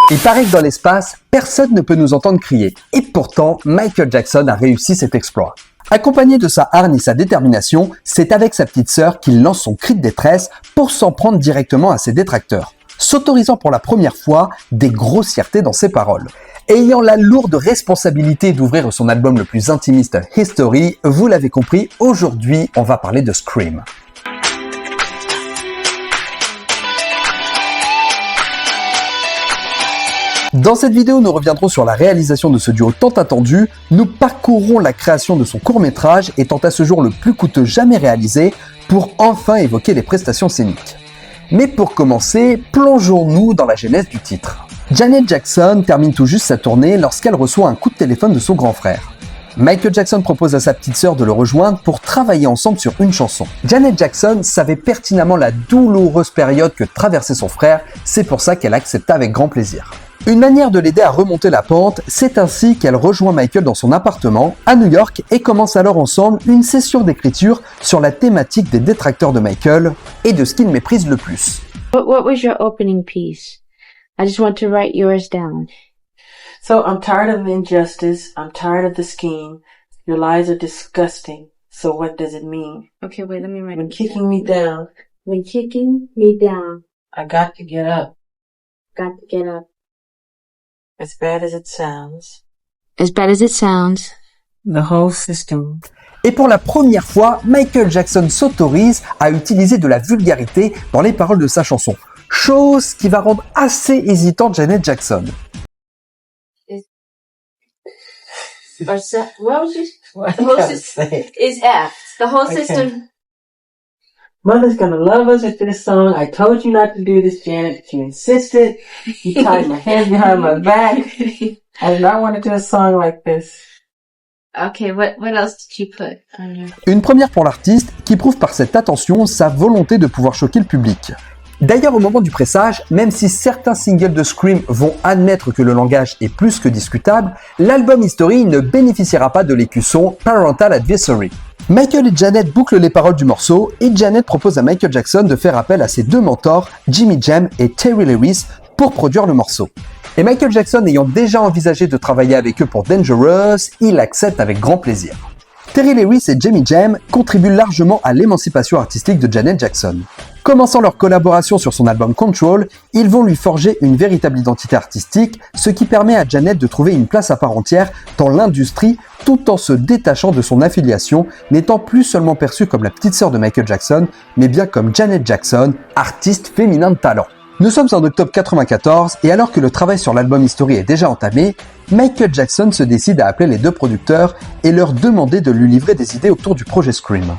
Il paraît que dans l'espace, personne ne peut nous entendre crier. Et pourtant, Michael Jackson a réussi cet exploit. Accompagné de sa hargne et sa détermination, c'est avec sa petite sœur qu'il lance son cri de détresse pour s'en prendre directement à ses détracteurs, s'autorisant pour la première fois des grossièretés dans ses paroles. Ayant la lourde responsabilité d'ouvrir son album le plus intimiste, History, vous l'avez compris, aujourd'hui on va parler de Scream. Dans cette vidéo, nous reviendrons sur la réalisation de ce duo tant attendu, nous parcourrons la création de son court-métrage étant à ce jour le plus coûteux jamais réalisé pour enfin évoquer les prestations scéniques. Mais pour commencer, plongeons-nous dans la genèse du titre. Janet Jackson termine tout juste sa tournée lorsqu'elle reçoit un coup de téléphone de son grand frère. Michael Jackson propose à sa petite sœur de le rejoindre pour travailler ensemble sur une chanson. Janet Jackson savait pertinemment la douloureuse période que traversait son frère, c'est pour ça qu'elle accepta avec grand plaisir. Une manière de l'aider à remonter la pente, c'est ainsi qu'elle rejoint Michael dans son appartement à New York et commence alors ensemble une session d'écriture sur la thématique des détracteurs de Michael et de ce qu'il méprise le plus. What was your opening piece? I just want to write yours down. So I'm tired of the injustice. I'm tired of the scheme. Your lies are disgusting. So what does it mean? Okay, wait, let me write. When kicking me down, When kicking me down, I got to get up. got to get up. As bad as it sounds, As bad as it sounds, the whole system. Et pour la première fois, Michael Jackson s'autorise à utiliser de la vulgarité dans les paroles de sa chanson, chose qui va rendre assez hésitante Janet Jackson. what was you? What The whole system is F. The whole Okay. system. Mother's gonna love us with this song. I told you not to do this, Janet, but you insisted. You tied my hands behind my back. I did not want to do a song like this. Okay, what else did you put on your? Une première pour l'artiste qui prouve par cette attention sa volonté de pouvoir choquer le public. D'ailleurs, au moment du pressage, même si certains singles de Scream vont admettre que le langage est plus que discutable, l'album History ne bénéficiera pas de l'écusson Parental Advisory. Michael et Janet bouclent les paroles du morceau et Janet propose à Michael Jackson de faire appel à ses deux mentors, Jimmy Jam et Terry Lewis, pour produire le morceau. Et Michael Jackson ayant déjà envisagé de travailler avec eux pour Dangerous, il accepte avec grand plaisir. Terry Lewis et Jimmy Jam contribuent largement à l'émancipation artistique de Janet Jackson. Commençant leur collaboration sur son album Control, ils vont lui forger une véritable identité artistique, ce qui permet à Janet de trouver une place à part entière dans l'industrie tout en se détachant de son affiliation, n'étant plus seulement perçue comme la petite sœur de Michael Jackson, mais bien comme Janet Jackson, artiste féminin de talent. Nous sommes en octobre 1994 et alors que le travail sur l'album History est déjà entamé, Michael Jackson se décide à appeler les deux producteurs et leur demander de lui livrer des idées autour du projet Scream.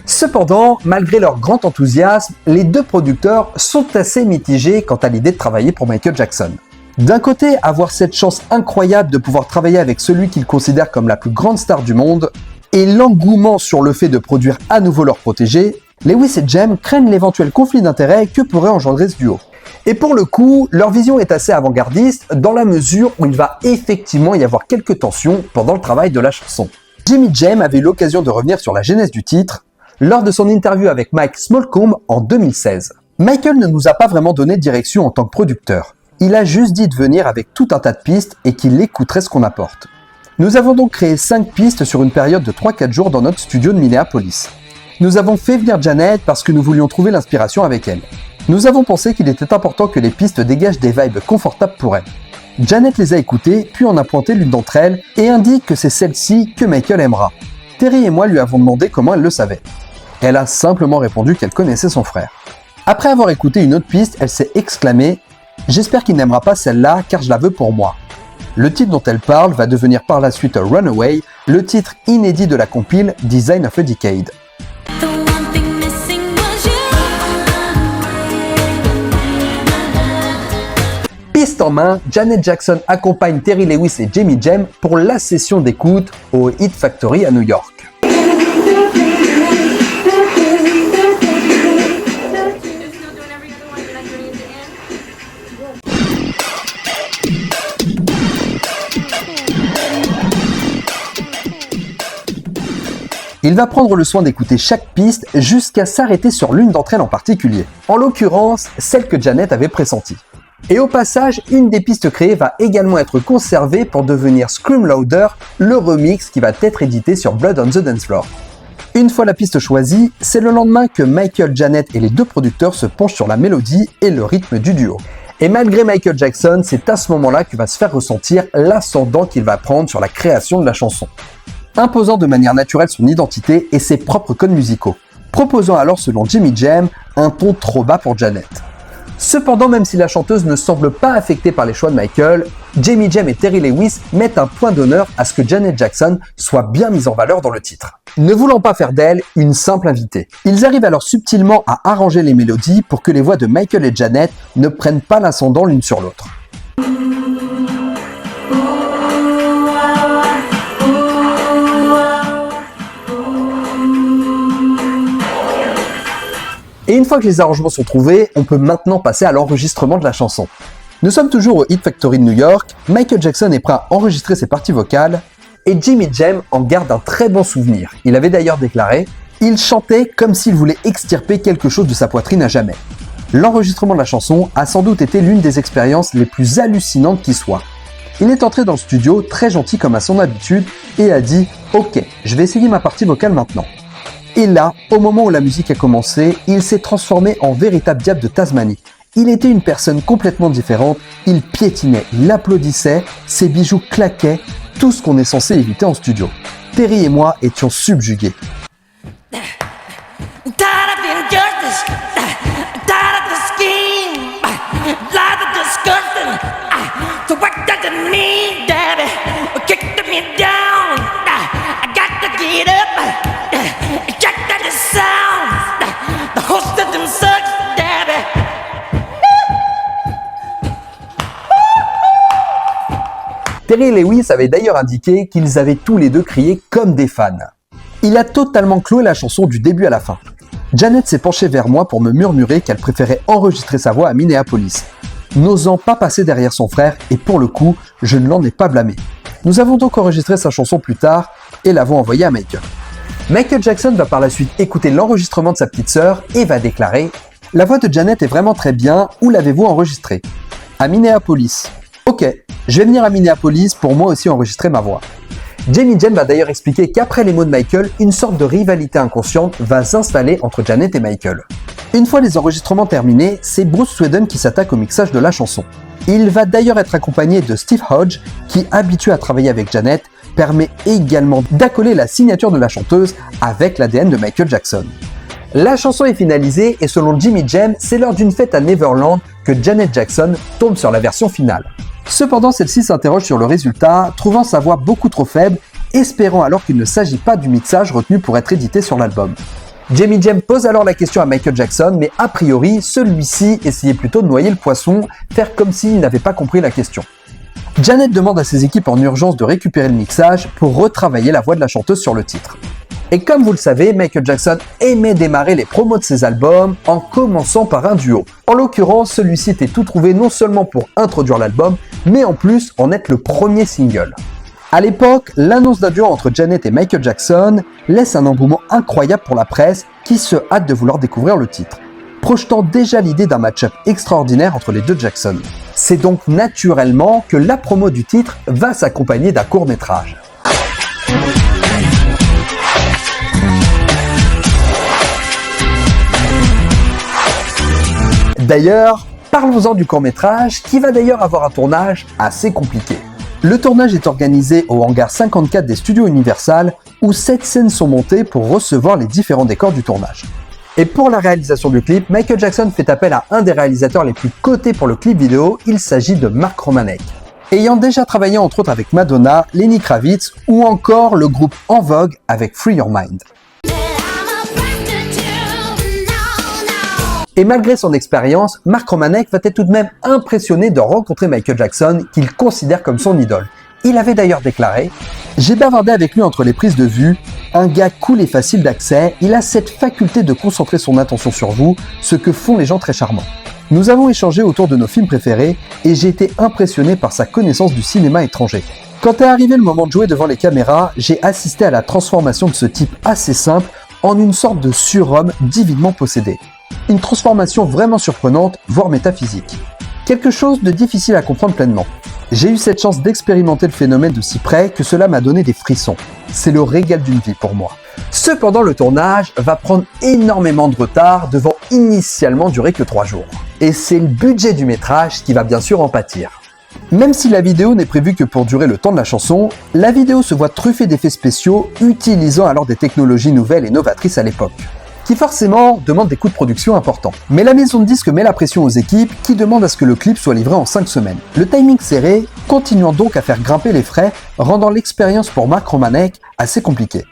Cependant, malgré leur grand enthousiasme, les deux producteurs sont assez mitigés quant à l'idée de travailler pour Michael Jackson. D'un côté, avoir cette chance incroyable de pouvoir travailler avec celui qu'ils considèrent comme la plus grande star du monde, et l'engouement sur le fait de produire à nouveau leur protégé, Lewis et Jam craignent l'éventuel conflit d'intérêts que pourrait engendrer ce duo. Et pour le coup, leur vision est assez avant-gardiste dans la mesure où il va effectivement y avoir quelques tensions pendant le travail de la chanson. Jimmy Jam avait eu l'occasion de revenir sur la genèse du titre lors de son interview avec Mike Smallcombe en 2016. Michael ne nous a pas vraiment donné de direction en tant que producteur. Il a juste dit de venir avec tout un tas de pistes et qu'il écouterait ce qu'on apporte. Nous avons donc créé 5 pistes sur une période de 3-4 jours dans notre studio de Minneapolis. Nous avons fait venir Janet parce que nous voulions trouver l'inspiration avec elle. Nous avons pensé qu'il était important que les pistes dégagent des vibes confortables pour elle. Janet les a écoutées, puis en a pointé l'une d'entre elles et indique que c'est celle-ci que Michael aimera. Terry et moi lui avons demandé comment elle le savait. Elle a simplement répondu qu'elle connaissait son frère. Après avoir écouté une autre piste, elle s'est exclamée « J'espère qu'il n'aimera pas celle-là car je la veux pour moi ». Le titre dont elle parle va devenir par la suite Runaway, le titre inédit de la compile Design of a Decade. Piste en main, Janet Jackson accompagne Terry Lewis et Jimmy Jam pour la session d'écoute au Hit Factory à New York. Il va prendre le soin d'écouter chaque piste jusqu'à s'arrêter sur l'une d'entre elles en particulier. En l'occurrence, celle que Janet avait pressentie. Et au passage, une des pistes créées va également être conservée pour devenir Scream Louder, le remix qui va être édité sur Blood on the Dance Floor. Une fois la piste choisie, c'est le lendemain que Michael, Janet et les deux producteurs se penchent sur la mélodie et le rythme du duo. Et malgré Michael Jackson, c'est à ce moment-là que va se faire ressentir l'ascendant qu'il va prendre sur la création de la chanson. Imposant de manière naturelle son identité et ses propres codes musicaux, proposant alors selon Jimmy Jam un ton trop bas pour Janet. Cependant, même si la chanteuse ne semble pas affectée par les choix de Michael, Jimmy Jam et Terry Lewis mettent un point d'honneur à ce que Janet Jackson soit bien mise en valeur dans le titre. Ne voulant pas faire d'elle une simple invitée, ils arrivent alors subtilement à arranger les mélodies pour que les voix de Michael et Janet ne prennent pas l'ascendant l'une sur l'autre. Et une fois que les arrangements sont trouvés, on peut maintenant passer à l'enregistrement de la chanson. Nous sommes toujours au Hit Factory de New York, Michael Jackson est prêt à enregistrer ses parties vocales, et Jimmy Jam en garde un très bon souvenir. Il avait d'ailleurs déclaré « Il chantait comme s'il voulait extirper quelque chose de sa poitrine à jamais ». L'enregistrement de la chanson a sans doute été l'une des expériences les plus hallucinantes qui soit. Il est entré dans le studio très gentil comme à son habitude et a dit « Ok, je vais essayer ma partie vocale maintenant ». Et là, au moment où la musique a commencé, il s'est transformé en véritable diable de Tasmanie. Il était une personne complètement différente, il piétinait, il applaudissait, ses bijoux claquaient, tout ce qu'on est censé éviter en studio. Terry et moi étions subjugués. Terry Lewis avait d'ailleurs indiqué qu'ils avaient tous les deux crié comme des fans. Il a totalement cloué la chanson du début à la fin. Janet s'est penchée vers moi pour me murmurer qu'elle préférait enregistrer sa voix à Minneapolis, n'osant pas passer derrière son frère, et pour le coup, je ne l'en ai pas blâmé. Nous avons donc enregistré sa chanson plus tard et l'avons envoyée à Michael. Michael Jackson va par la suite écouter l'enregistrement de sa petite sœur et va déclarer « La voix de Janet est vraiment très bien, où l'avez-vous enregistrée ?»« À Minneapolis. » « Ok, je vais venir à Minneapolis pour moi aussi enregistrer ma voix. » Jimmy Jam va d'ailleurs expliquer qu'après les mots de Michael, une sorte de rivalité inconsciente va s'installer entre Janet et Michael. Une fois les enregistrements terminés, c'est Bruce Sweden qui s'attaque au mixage de la chanson. Il va d'ailleurs être accompagné de Steve Hodge, qui, habitué à travailler avec Janet, permet également d'accoler la signature de la chanteuse avec l'ADN de Michael Jackson. La chanson est finalisée et selon Jimmy Jam, c'est lors d'une fête à Neverland que Janet Jackson tombe sur la version finale. Cependant, celle-ci s'interroge sur le résultat, trouvant sa voix beaucoup trop faible, espérant alors qu'il ne s'agit pas du mixage retenu pour être édité sur l'album. Jimmy Jam pose alors la question à Michael Jackson, mais a priori, celui-ci essayait plutôt de noyer le poisson, faire comme s'il n'avait pas compris la question. Janet demande à ses équipes en urgence de récupérer le mixage pour retravailler la voix de la chanteuse sur le titre. Et comme vous le savez, Michael Jackson aimait démarrer les promos de ses albums en commençant par un duo. En l'occurrence, celui-ci était tout trouvé non seulement pour introduire l'album, mais en plus en être le premier single. À l'époque, l'annonce d'un duo entre Janet et Michael Jackson laisse un engouement incroyable pour la presse qui se hâte de vouloir découvrir le titre, projetant déjà l'idée d'un match-up extraordinaire entre les deux Jackson. C'est donc naturellement que la promo du titre va s'accompagner d'un court-métrage. D'ailleurs, parlons-en du court-métrage qui va d'ailleurs avoir un tournage assez compliqué. Le tournage est organisé au hangar 54 des studios Universal où 7 scènes sont montées pour recevoir les différents décors du tournage. Et pour la réalisation du clip, Michael Jackson fait appel à un des réalisateurs les plus cotés pour le clip vidéo, il s'agit de Mark Romanek. Ayant déjà travaillé entre autres avec Madonna, Lenny Kravitz ou encore le groupe En Vogue avec Free Your Mind. Et malgré son expérience, Mark Romanek va être tout de même impressionné de rencontrer Michael Jackson, qu'il considère comme son idole. Il avait d'ailleurs déclaré « J'ai bavardé avec lui entre les prises de vue, un gars cool et facile d'accès, il a cette faculté de concentrer son attention sur vous, ce que font les gens très charmants. Nous avons échangé autour de nos films préférés et j'ai été impressionné par sa connaissance du cinéma étranger. Quand est arrivé le moment de jouer devant les caméras, j'ai assisté à la transformation de ce type assez simple en une sorte de surhomme divinement possédé. Une transformation vraiment surprenante, voire métaphysique. Quelque chose de difficile à comprendre pleinement. J'ai eu cette chance d'expérimenter le phénomène de si près que cela m'a donné des frissons. C'est le régal d'une vie pour moi. Cependant, le tournage va prendre énormément de retard, devant initialement durer que 3 jours. Et c'est le budget du métrage qui va bien sûr en pâtir. Même si la vidéo n'est prévue que pour durer le temps de la chanson, la vidéo se voit truffée d'effets spéciaux utilisant alors des technologies nouvelles et novatrices à l'époque, qui forcément demandent des coûts de production importants. Mais la maison de disques met la pression aux équipes qui demandent à ce que le clip soit livré en 5 semaines. Le timing serré, continuant donc à faire grimper les frais, rendant l'expérience pour Mark Romanek assez compliquée.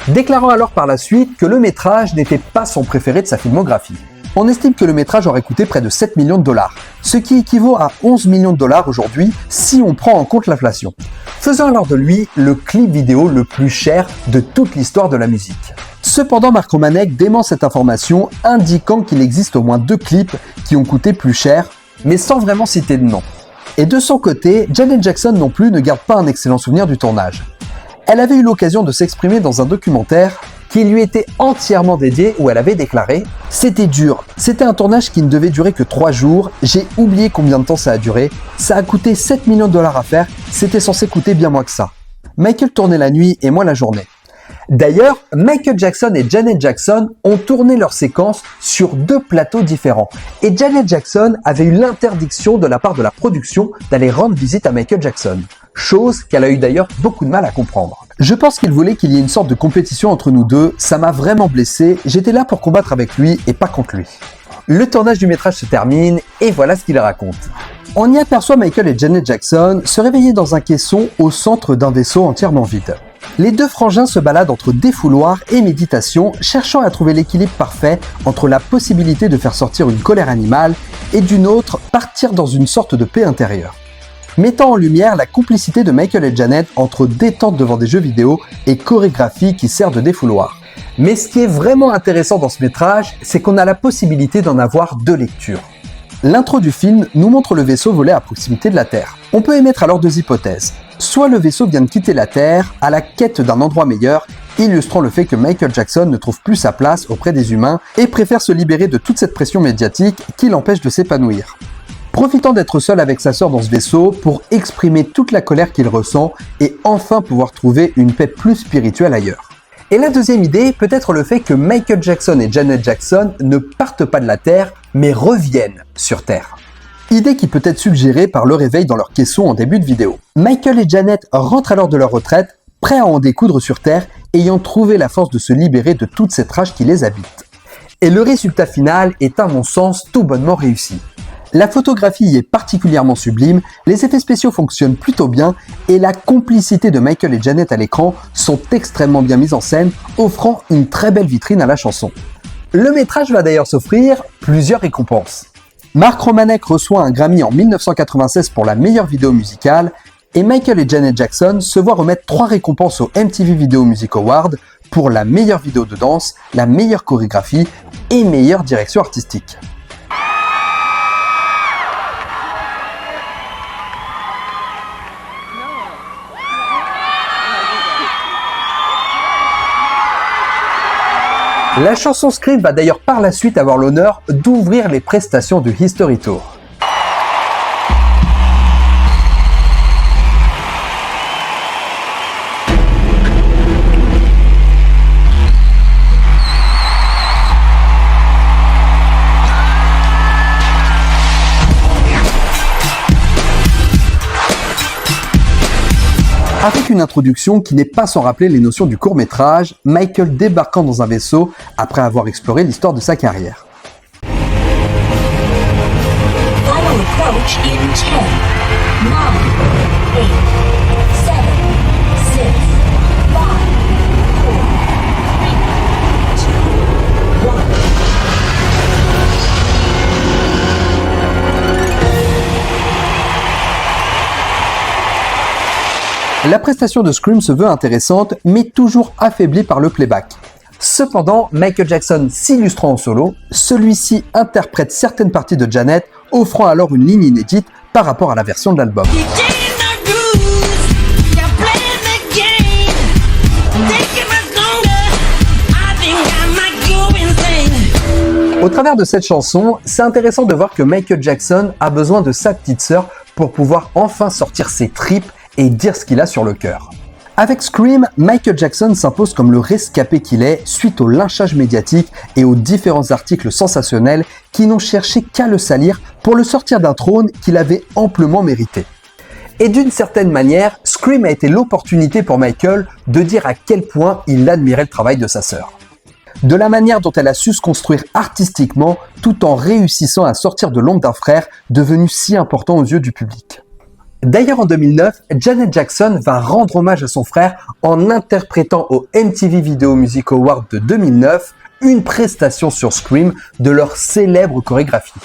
Déclarant alors par la suite que le métrage n'était pas son préféré de sa filmographie. On estime que le métrage aurait coûté près de 7 millions de dollars, ce qui équivaut à 11 millions de dollars aujourd'hui si on prend en compte l'inflation, faisant alors de lui le clip vidéo le plus cher de toute l'histoire de la musique. Cependant, Mark Romanek dément cette information, indiquant qu'il existe au moins 2 clips qui ont coûté plus cher, mais sans vraiment citer de nom. Et de son côté, Janet Jackson non plus ne garde pas un excellent souvenir du tournage. Elle avait eu l'occasion de s'exprimer dans un documentaire qui lui était entièrement dédié, où elle avait déclaré « C'était dur, c'était un tournage qui ne devait durer que 3 jours, j'ai oublié combien de temps ça a duré, ça a coûté 7 millions de dollars à faire, c'était censé coûter bien moins que ça. Michael tournait la nuit et moi la journée. » D'ailleurs, Michael Jackson et Janet Jackson ont tourné leurs séquences sur 2 plateaux différents. Et Janet Jackson avait eu l'interdiction de la part de la production d'aller rendre visite à Michael Jackson. Chose qu'elle a eu d'ailleurs beaucoup de mal à comprendre. Je pense qu'il voulait qu'il y ait une sorte de compétition entre nous deux, ça m'a vraiment blessé, j'étais là pour combattre avec lui et pas contre lui. Le tournage du métrage se termine et voilà ce qu'il raconte. On y aperçoit Michael et Janet Jackson se réveiller dans un caisson au centre d'un vaisseau entièrement vide. Les 2 frangins se baladent entre défouloir et méditation, cherchant à trouver l'équilibre parfait entre la possibilité de faire sortir une colère animale et d'une autre, partir dans une sorte de paix intérieure. Mettant en lumière la complicité de Michael et Janet entre détente devant des jeux vidéo et chorégraphie qui sert de défouloir. Mais ce qui est vraiment intéressant dans ce métrage, c'est qu'on a la possibilité d'en avoir 2 lectures. L'intro du film nous montre le vaisseau voler à proximité de la Terre. On peut émettre alors 2 hypothèses. Soit le vaisseau vient de quitter la Terre à la quête d'un endroit meilleur, illustrant le fait que Michael Jackson ne trouve plus sa place auprès des humains et préfère se libérer de toute cette pression médiatique qui l'empêche de s'épanouir. Profitant d'être seul avec sa sœur dans ce vaisseau pour exprimer toute la colère qu'il ressent et enfin pouvoir trouver une paix plus spirituelle ailleurs. Et la deuxième idée peut être le fait que Michael Jackson et Janet Jackson ne partent pas de la Terre, mais reviennent sur Terre. Idée qui peut être suggérée par le réveil dans leur caisson en début de vidéo. Michael et Janet rentrent alors de leur retraite, prêts à en découdre sur Terre, ayant trouvé la force de se libérer de toute cette rage qui les habite. Et le résultat final est à mon sens tout bonnement réussi. La photographie y est particulièrement sublime, les effets spéciaux fonctionnent plutôt bien et la complicité de Michael et Janet à l'écran sont extrêmement bien mises en scène, offrant une très belle vitrine à la chanson. Le métrage va d'ailleurs s'offrir plusieurs récompenses. Mark Romanek reçoit un Grammy en 1996 pour la meilleure vidéo musicale et Michael et Janet Jackson se voient remettre 3 récompenses au MTV Video Music Award pour la meilleure vidéo de danse, la meilleure chorégraphie et meilleure direction artistique. La chanson Scream va d'ailleurs par la suite avoir l'honneur d'ouvrir les prestations du History Tour. Avec une introduction qui n'est pas sans rappeler les notions du court-métrage, Michael débarquant dans un vaisseau après avoir exploré l'histoire de sa carrière. Final approach in 10, 9, 8, 7, 6, 5, 4, 3, 2, 1. La prestation de Scream se veut intéressante, mais toujours affaiblie par le playback. Cependant, Michael Jackson s'illustrant en solo, celui-ci interprète certaines parties de Janet, offrant alors une ligne inédite par rapport à la version de l'album. Au travers de cette chanson, c'est intéressant de voir que Michael Jackson a besoin de sa petite sœur pour pouvoir enfin sortir ses tripes et dire ce qu'il a sur le cœur. Avec Scream, Michael Jackson s'impose comme le rescapé qu'il est suite au lynchage médiatique et aux différents articles sensationnels qui n'ont cherché qu'à le salir pour le sortir d'un trône qu'il avait amplement mérité. Et d'une certaine manière, Scream a été l'opportunité pour Michael de dire à quel point il admirait le travail de sa sœur. De la manière dont elle a su se construire artistiquement tout en réussissant à sortir de l'ombre d'un frère devenu si important aux yeux du public. D'ailleurs en 2009, Janet Jackson va rendre hommage à son frère en interprétant au MTV Video Music Award de 2009 une prestation sur Scream de leur célèbre chorégraphie.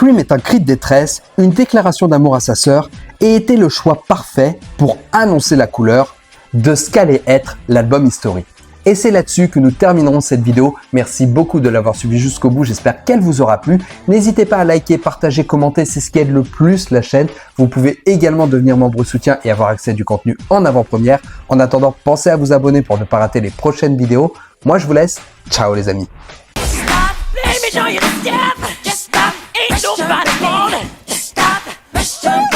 Scream est un cri de détresse, une déclaration d'amour à sa sœur et était le choix parfait pour annoncer la couleur de ce qu'allait être l'album History. Et c'est là-dessus que nous terminerons cette vidéo. Merci beaucoup de l'avoir suivi jusqu'au bout, j'espère qu'elle vous aura plu. N'hésitez pas à liker, partager, commenter, c'est ce qui aide le plus la chaîne. Vous pouvez également devenir membre soutien et avoir accès à du contenu en avant-première. En attendant, pensez à vous abonner pour ne pas rater les prochaines vidéos. Moi je vous laisse, ciao les amis. Ain't nobody gonna stop.